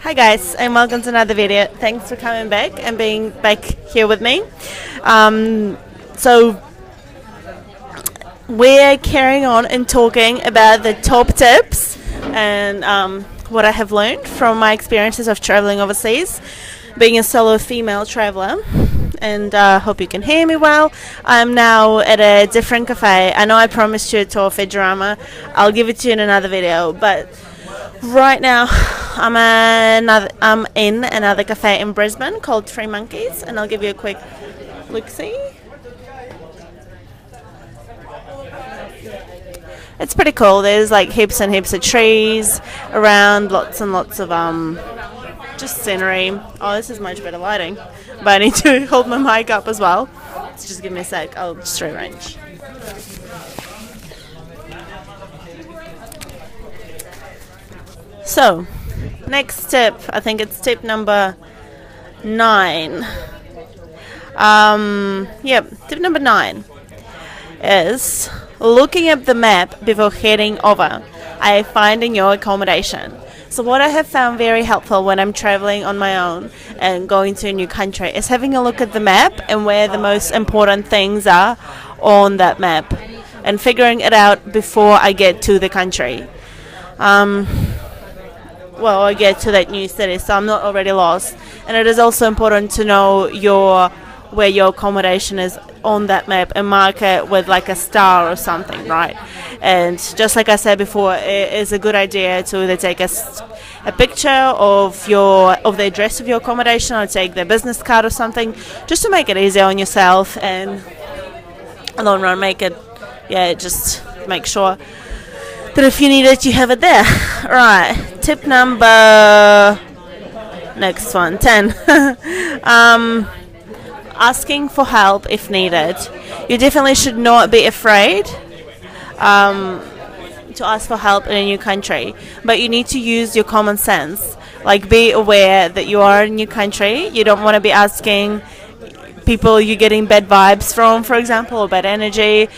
Hi guys, and welcome to another video. Thanks for coming back and being back here with me. So we're carrying on and talking about the top tips and what I have learned from my experiences of traveling overseas, being a solo female traveler. And hope you can hear me well. I'm now at a different cafe. I know I promised you a tour of Fedorama. I'll give it to you in another video, but right now I'm in another cafe in Brisbane called Three Monkeys, and I'll give you a quick look-see. It's pretty cool. There's like heaps and heaps of trees around, lots and lots of just scenery. Oh, this is much better lighting, but I need to hold my mic up as well. So just give me a sec. I'll just rearrange. So, next tip, I think it's tip number 9. Tip number 9 is looking at the map before heading over, finding your accommodation. So what I have found very helpful when I'm traveling on my own and going to a new country is having a look at the map and where the most important things are on that map and figuring it out before I get to the country. I get to that new city, so I'm not already lost. And it is also important to know where your accommodation is on that map and mark it with like a star or something, right? And just like I said before, it is a good idea to either take a picture of the address of your accommodation or take the business card or something, just to make it easier on yourself and in the long run just make sure that if you need it, you have it there. Right, tip number, next one, 10. Asking for help if needed. You definitely should not be afraid to ask for help in a new country, but you need to use your common sense. Like, be aware that you are in a new country. You don't want to be asking people you're getting bad vibes from, for example, or bad energy,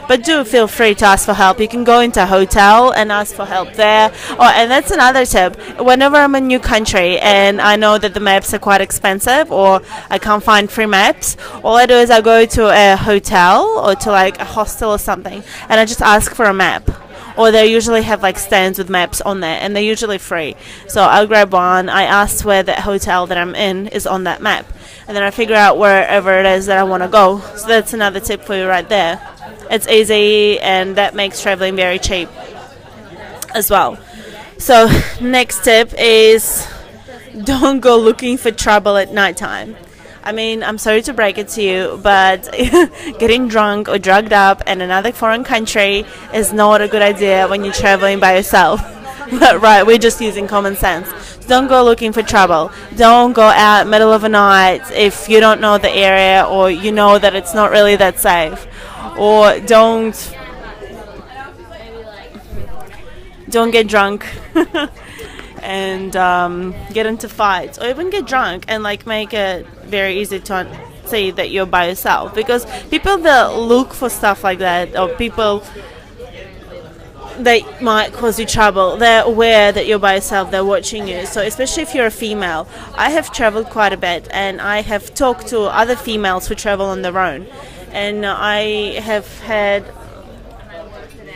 but do feel free to ask for help. You can go into a hotel and ask for help there. And that's another tip. Whenever I'm in a new country and I know that the maps are quite expensive or I can't find free maps, all I do is I go to a hotel or to like a hostel or something and I just ask for a map. Or they usually have like stands with maps on there, and they're usually free. So I'll grab one, I ask where the hotel that I'm in is on that map, and then I figure out wherever it is that I want to go. So that's another tip for you right there. It's easy, and that makes traveling very cheap as well. So next tip is don't go looking for trouble at nighttime. I mean, I'm sorry to break it to you, but getting drunk or drugged up in another foreign country is not a good idea when you're traveling by yourself. But right, we're just using common sense. So don't go looking for trouble. Don't go out middle of the night if you don't know the area or you know that it's not really that safe. Or don't get drunk and get into fights, or even get drunk and like make it very easy to see that you're by yourself, because people that look for stuff like that, or people that might cause you trouble, they're aware that you're by yourself, they're watching you. So especially if you're a female, I have traveled quite a bit and I have talked to other females who travel on their own, and I have had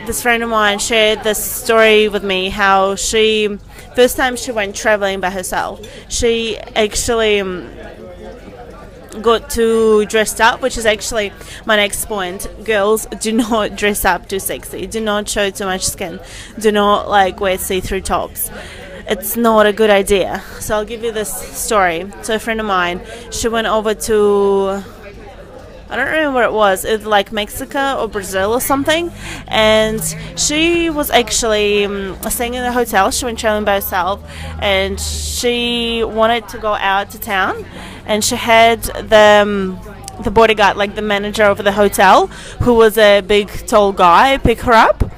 this friend of mine shared this story with me, how first time she went traveling by herself, she actually got too dressed up, which is actually my next point. Girls, do not dress up too sexy, do not show too much skin, do not wear see-through tops. It's not a good idea. So I'll give you this story. So a friend of mine, she went over to, I don't remember where it was like Mexico or Brazil or something, and she was actually staying in the hotel. She went traveling by herself and she wanted to go out to town, and she had the bodyguard, like the manager of the hotel, who was a big tall guy, pick her up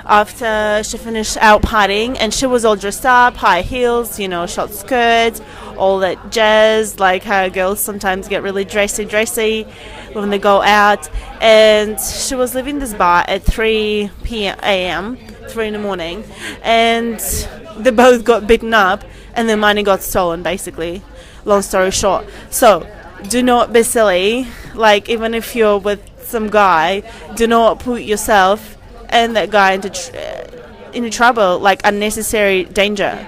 after she finished out partying, and she was all dressed up, high heels, short skirts, all that jazz, like how girls sometimes get really dressy when they go out. And she was leaving this bar at 3 a.m., 3 in the morning, and they both got beaten up and their money got stolen, basically. Long story short. So do not be silly. Like, even if you're with some guy, do not put yourself and that guy into trouble, like unnecessary danger.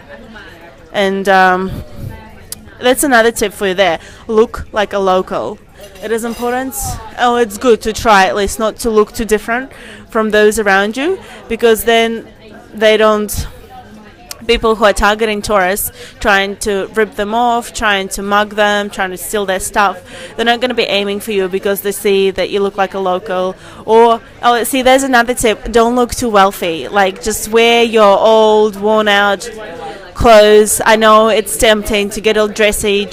And that's another tip for you there. Look like a local. It is important. Oh, it's good to try at least not to look too different from those around you, because then they don't. People who are targeting tourists, trying to rip them off, trying to mug them, trying to steal their stuff, they're not going to be aiming for you because they see that you look like a local. Or, oh, see, there's another tip. Don't look too wealthy. Like, just wear your old, worn-out clothes. I know it's tempting to get all dressy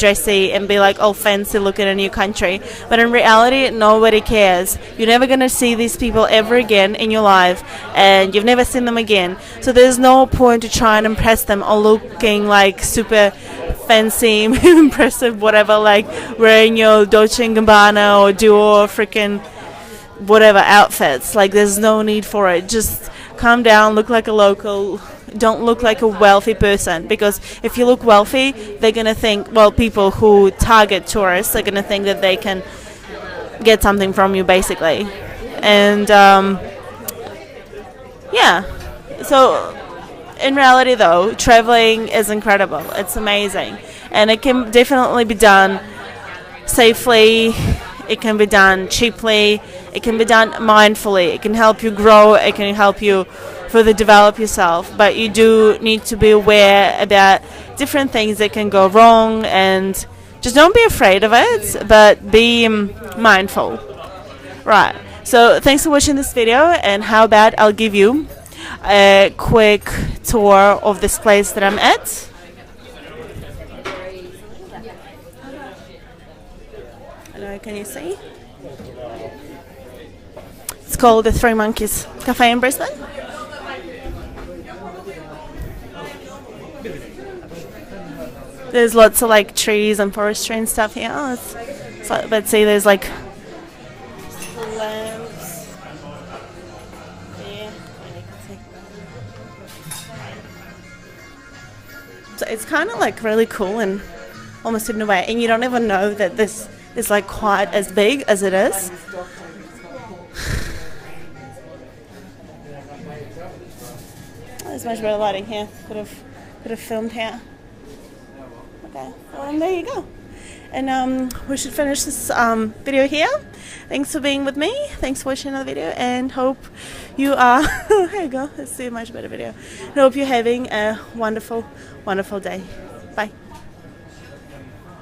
and be like all fancy looking in a new country, but in reality nobody cares. You're never going to see these people ever again in your life, and you've never seen them again, so there's no point to try and impress them or looking like super fancy impressive, whatever, like wearing your Dolce & Gabbana or Dior freaking whatever outfits. Like, there's no need for it. Just calm down, look like a local. Don't look like a wealthy person, because if you look wealthy, they're going to think, well, people who target tourists are going to think that they can get something from you, basically. And yeah, so in reality though, traveling is incredible. It's amazing, and it can definitely be done safely. It can be done cheaply. It can be done mindfully. It can help you grow. It can help you further develop yourself. But you do need to be aware about different things that can go wrong, and just don't be afraid of it, but be mindful. Right. So thanks for watching this video, and how about I'll give you a quick tour of this place that I'm at. Hello, can you see? It's called the Three Monkeys Cafe in Brisbane. There's lots of like trees and forestry and stuff here. Oh, it's like, but see, there's like lamps. Yeah, so it's kind of like really cool and almost hidden away, and you don't even know that this is like quite as big as it is. There's much better lighting here. Could have filmed here. Okay, well, there you go. And we should finish this video here. Thanks for being with me. Thanks for watching another video, and hope you are. There you go. Let's see a much better video. I hope you're having a wonderful, wonderful day. Bye.